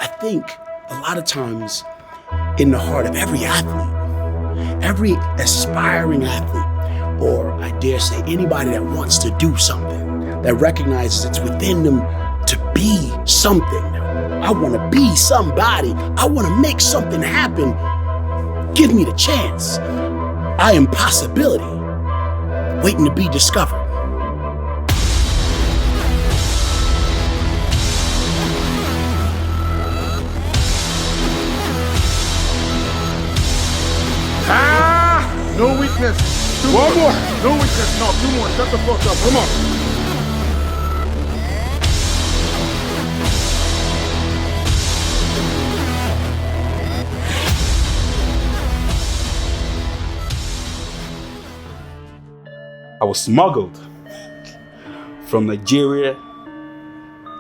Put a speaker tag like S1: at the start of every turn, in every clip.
S1: I think a lot of times in the heart of every athlete, every aspiring athlete, or I dare say anybody that wants to do something, that recognizes it's within them to be something. I want to be somebody. I want to make something happen. Give me the chance. I am possibility, waiting to be discovered.
S2: No weakness. One more. No weakness. No, 2 more. Shut the fuck up. Come on.
S3: I was smuggled from Nigeria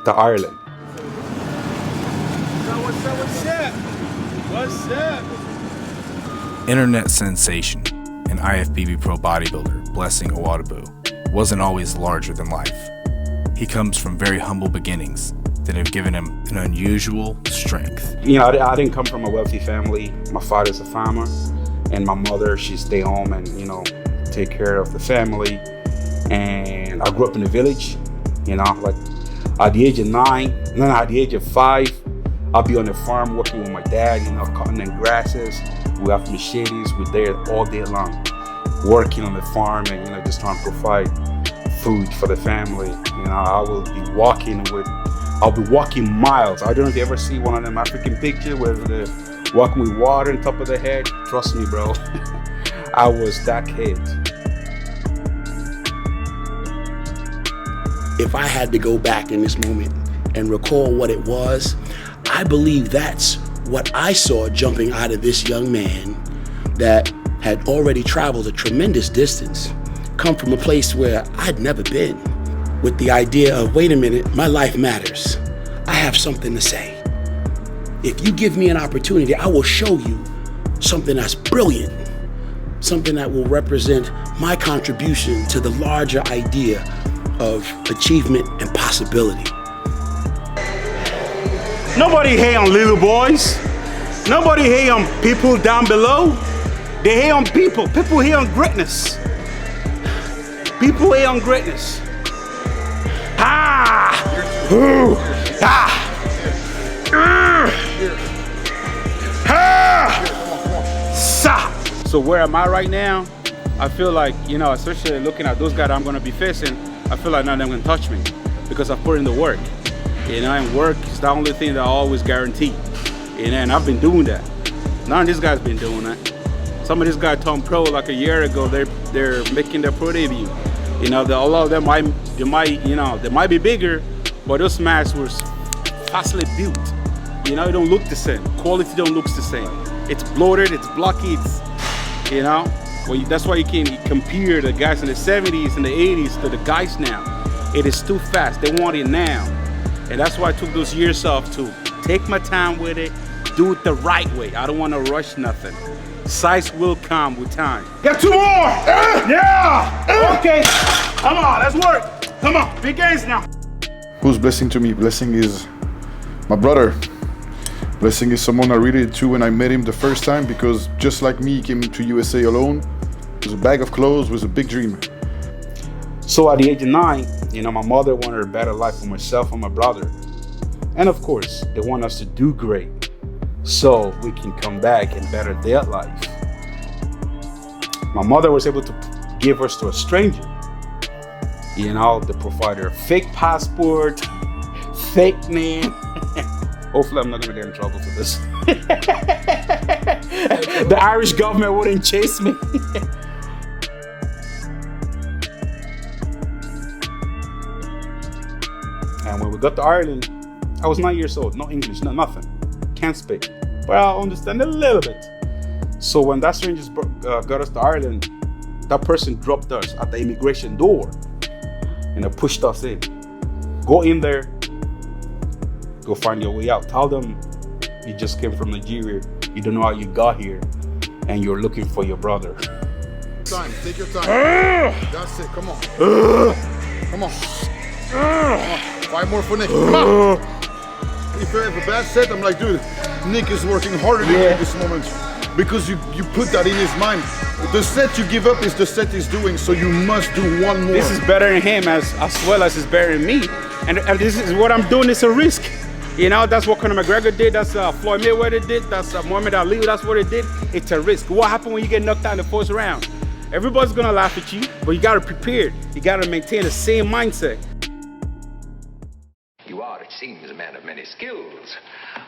S3: to Ireland.
S2: What's up?
S4: Internet sensation and IFBB pro bodybuilder Blessing Awodibu wasn't always larger than life. He comes from very humble beginnings that have given him an unusual strength.
S3: You know, I didn't come from a wealthy family. My father's a farmer, and my mother, she stay home and, you know, take care of the family. And I grew up in the village, you know, like at the age of 9, and then at the age of 5, I'll be on the farm working with my dad, you know, cutting the grasses. We have machetes, we're there all day long, working on the farm and, you know, just trying to provide food for the family. You know, I'll be walking miles. I don't know if you ever see one of them African pictures where they're walking with water on top of their head. Trust me, bro, I was that kid.
S1: If I had to go back in this moment and recall what it was, I believe that's what I saw jumping out of this young man that had already traveled a tremendous distance, come from a place where I'd never been, with the idea of, wait a minute, my life matters. I have something to say. If you give me an opportunity, I will show you something that's brilliant, something that will represent my contribution to the larger idea of achievement and possibility.
S3: Nobody hate on little boys. Nobody hate on people down below. They hate on people. People hate on greatness. People hate on greatness. Ah! Ooh! Ah! Ah! Sa! So where am I right now? I feel like, you know, especially looking at those guys that I'm gonna be facing, I feel like none of them can touch me because I've put in the work. You know, and work is the only thing that I always guarantee. You know, and I've been doing that. None of these guys been doing that. Some of these guys turned pro like a year ago. They're making their pro debut. You know, a lot of them might be bigger, but those masks were fastly built. You know, it don't look the same. Quality don't look the same. It's bloated, it's blocky, it's, you know. Well, that's why you can't compare the guys in the 70s and the 80s to the guys now. It is too fast. They want it now. And that's why I took those years off to take my time with it, do it the right way. I don't want to rush nothing. Size will come with time. Get 2 more! Yeah! Okay, come on, let's work. Come on, big gains now.
S2: Who's Blessing to me? Blessing is my brother. Blessing is someone I related to when I met him the first time, because just like me, he came to USA alone. It was a bag of clothes, was a big dream.
S3: So at the age of 9, you know, my mother wanted a better life for myself and my brother. And of course, they want us to do great so we can come back and better their life. My mother was able to give us to a stranger. You know, to provide her fake passport, fake name. Hopefully I'm not gonna get in trouble for this. The Irish government wouldn't chase me. And when we got to Ireland, I was 9 years old, no English, no nothing, can't speak, but I understand a little bit. So when that stranger got us to Ireland, that person dropped us at the immigration door and they pushed us in. Go in there, go find your way out. Tell them you just came from Nigeria, you don't know how you got here, and you're looking for your brother.
S2: Take your time. That's it, come on. Come on. 5 more for Nick, come on. if I have a bad set, I'm like, dude, Nick is working harder than you at this moment. Because you put that in his mind. The set you give up is the set he's doing, so you must do one more.
S3: This is better than him as well as it's better than me. And this is what I'm doing, it's a risk. You know, that's what Conor McGregor did, that's Floyd Mayweather did, that's Muhammad Ali, that's what it did. It's a risk. What happened when you get knocked out in the first round? Everybody's gonna laugh at you, but you gotta prepare. You gotta maintain the same mindset.
S5: You are, it seems, a man of many skills.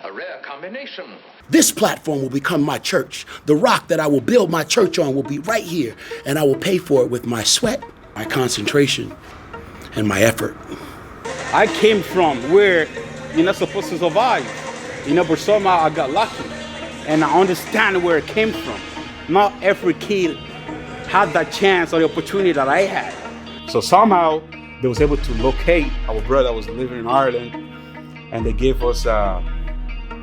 S5: A rare combination.
S1: This platform will become my church. The rock that I will build my church on will be right here, and I will pay for it with my sweat, my concentration, and my effort.
S3: I came from where you're not supposed to survive, you know, but somehow I got lucky, and I understand where it came from. Not every kid had that chance or the opportunity that I had. So somehow they was able to locate our brother that was living in Ireland, and they gave us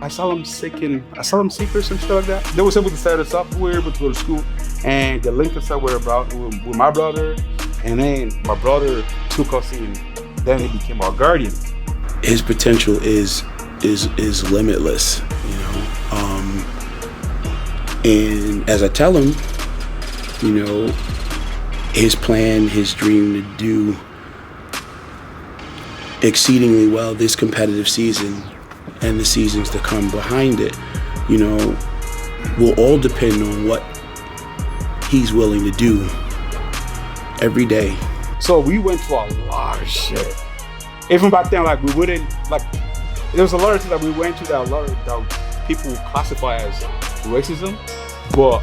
S3: asylum seeker, some shit like that. They was able to set us up. We were able to go to school, and they linked us up with my brother, and then my brother took us in. Then he became our guardian.
S1: His potential is limitless, you know. And as I tell him, you know, his plan, his dream to do exceedingly well this competitive season and the seasons to come behind it, you know, will all depend on what he's willing to do every day.
S3: So we went through a lot of shit. Even back then, like, we wouldn't, like, there was a lot of things that we went through that people would classify as racism, but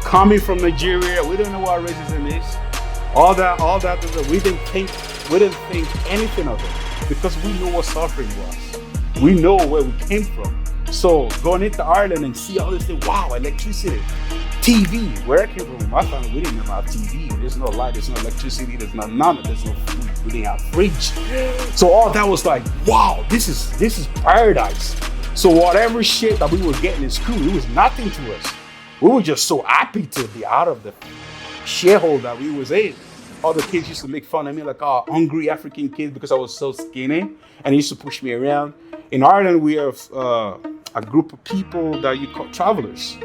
S3: coming from Nigeria, we don't know what racism is. All that, we didn't think anything of it, because we know what suffering was. We know where we came from. So going into Ireland and see all this thing, wow, electricity, TV. Where I came from, my family, we didn't even have TV. There's no light, there's no electricity, there's no none, there's no food. We didn't have fridge. So all that was like, wow, this is paradise. So whatever shit that we were getting in school, it was nothing to us. We were just so happy to be out of the shithole that we was in. All the kids used to make fun of me, like, oh, hungry African kids, because I was so skinny, and they used to push me around. In Ireland, we have a group of people that you call travelers.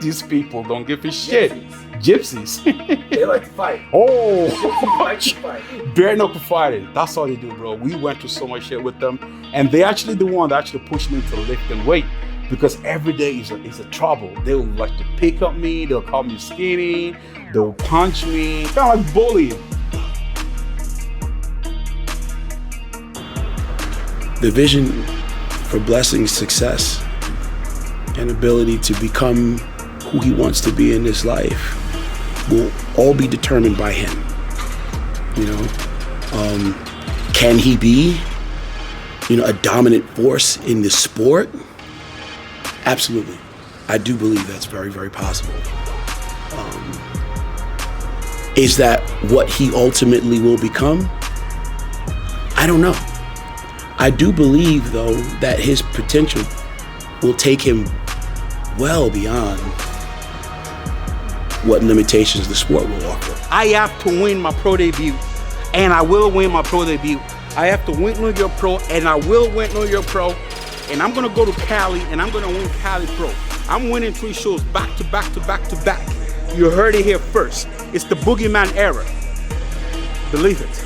S3: These people don't give a shit. Gypsies.
S6: They like to fight.
S3: Oh,
S6: Gypsies like to fight.
S3: bare knuckle fighting. That's all they do, bro. We went through so much shit with them, and they actually the one that actually pushed me to lift and weight, because every day is a trouble. They will like to pick up me. They'll call me skinny. They'll punch me. Kind of like bullying.
S1: The vision for Blessing's success and ability to become who he wants to be in this life will all be determined by him. You know, can he be, you know, a dominant force in this sport? Absolutely. I do believe that's very, very possible. Is that what he ultimately will become? I don't know. I do believe, though, that his potential will take him well beyond what limitations the sport will offer.
S3: I have to win my pro debut, and I will win my pro debut. I have to win New York Pro, and I will win New York Pro. And I'm gonna go to Cali, and I'm gonna win Cali Pro. I'm winning 3 shows back to back to back to back. You heard it here first. It's the Boogeyman era. Believe it.